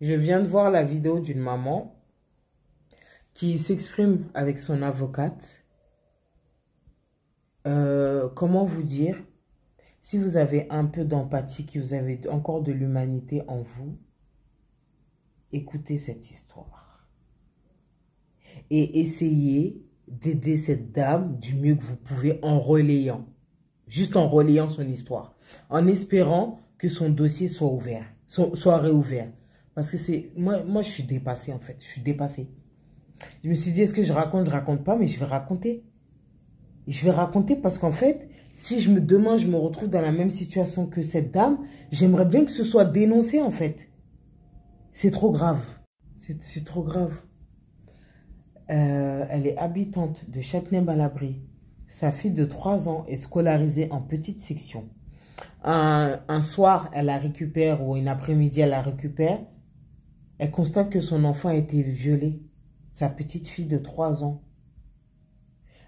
Je viens de voir la vidéo d'une maman qui s'exprime avec son avocate. Comment vous dire? Si vous avez un peu d'empathie, que vous avez encore de l'humanité en vous, écoutez cette histoire. Et essayez d'aider cette dame du mieux que vous pouvez en relayant. Juste en relayant son histoire. En espérant que son dossier soit ouvert, soit réouvert. Parce que c'est... Moi, je suis dépassée en fait. Je suis dépassée. Je me suis dit, est-ce que je raconte pas, mais je vais raconter. Je vais raconter parce qu'en fait, si demain, je me retrouve dans la même situation que cette dame, j'aimerais bien que ce soit dénoncé en fait. C'est trop grave. C'est trop grave. Elle est habitante de Châtenay-Malabry. Sa fille de 3 ans est scolarisée en petite section. Un soir, elle la récupère ou une après-midi, elle la récupère. Elle constate que son enfant a été violé. Sa petite fille de 3 ans.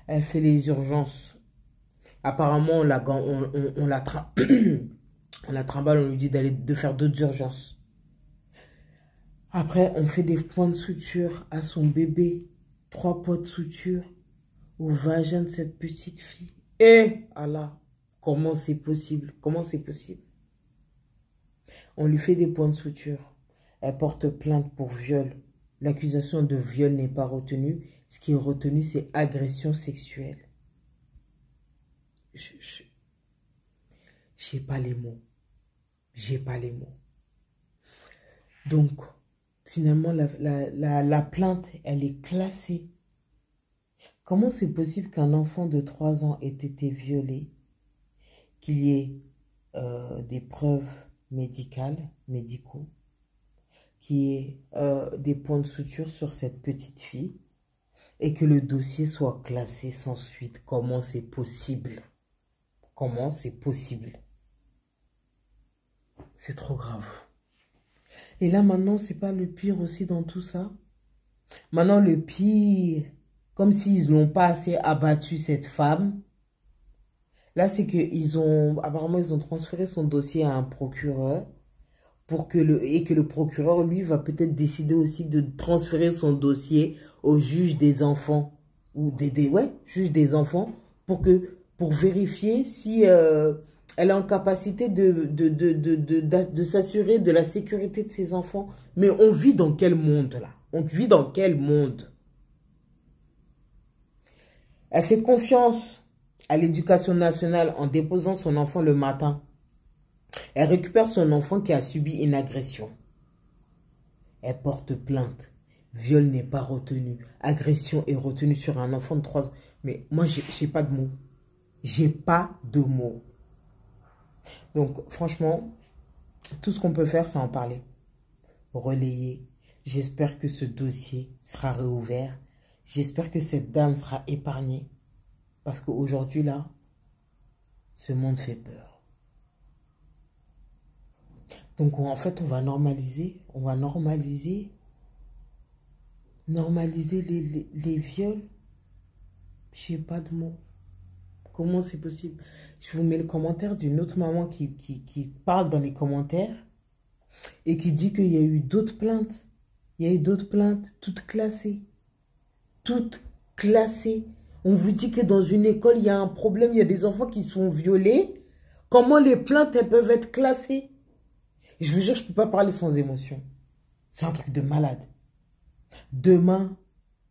Elle fait les urgences. Apparemment, on la trimballe, on lui dit de faire d'autres urgences. Après, on fait des points de suture à son bébé. 3 points de suture au vagin de cette petite fille. Et Allah, comment c'est possible? Comment c'est possible? On lui fait des points de suture. Elle porte plainte pour viol. L'accusation de viol n'est pas retenue. Ce qui est retenu, c'est agression sexuelle. Je n'ai pas les mots. J'ai pas les mots. Donc, finalement, la plainte, elle est classée. Comment c'est possible qu'un enfant de 3 ans ait été violé, qu'il y ait des preuves médicaux, qu'il y ait des points de suture sur cette petite fille et que le dossier soit classé sans suite? Comment c'est possible? Comment c'est possible? C'est trop grave. Et là, maintenant, c'est pas le pire aussi dans tout ça? Maintenant, le pire, comme s'ils n'ont pas assez abattu cette femme, là, c'est apparemment, ils ont transféré son dossier à un procureur et que le procureur, lui, va peut-être décider aussi de transférer son dossier au juge des enfants, ou juge des enfants, pour vérifier si elle est en capacité de s'assurer de la sécurité de ses enfants. Mais on vit dans quel monde, là? On vit dans quel monde? Elle fait confiance à l'éducation nationale en déposant son enfant le matin. Elle récupère son enfant qui a subi une agression. Elle porte plainte. Viol n'est pas retenu. Agression est retenue sur un enfant de 3 ans. Mais moi, j'ai pas de mots. J'ai pas de mots. Donc, franchement, tout ce qu'on peut faire, c'est en parler. Relayer. J'espère que ce dossier sera réouvert. J'espère que cette dame sera épargnée. Parce qu'aujourd'hui, là, ce monde fait peur. Donc, en fait, on va normaliser les viols. Je n'ai pas de mots. Comment c'est possible? Je vous mets le commentaire d'une autre maman qui parle dans les commentaires et qui dit qu'il y a eu d'autres plaintes. Il y a eu d'autres plaintes, toutes classées. Toutes classées. On vous dit que dans une école, il y a un problème, il y a des enfants qui sont violés. Comment les plaintes, elles peuvent être classées? Je vous jure, je ne peux pas parler sans émotion. C'est un truc de malade. Demain,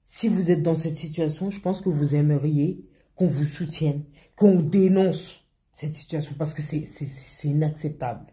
si vous êtes dans cette situation, je pense que vous aimeriez qu'on vous soutienne, qu'on dénonce cette situation parce que c'est inacceptable.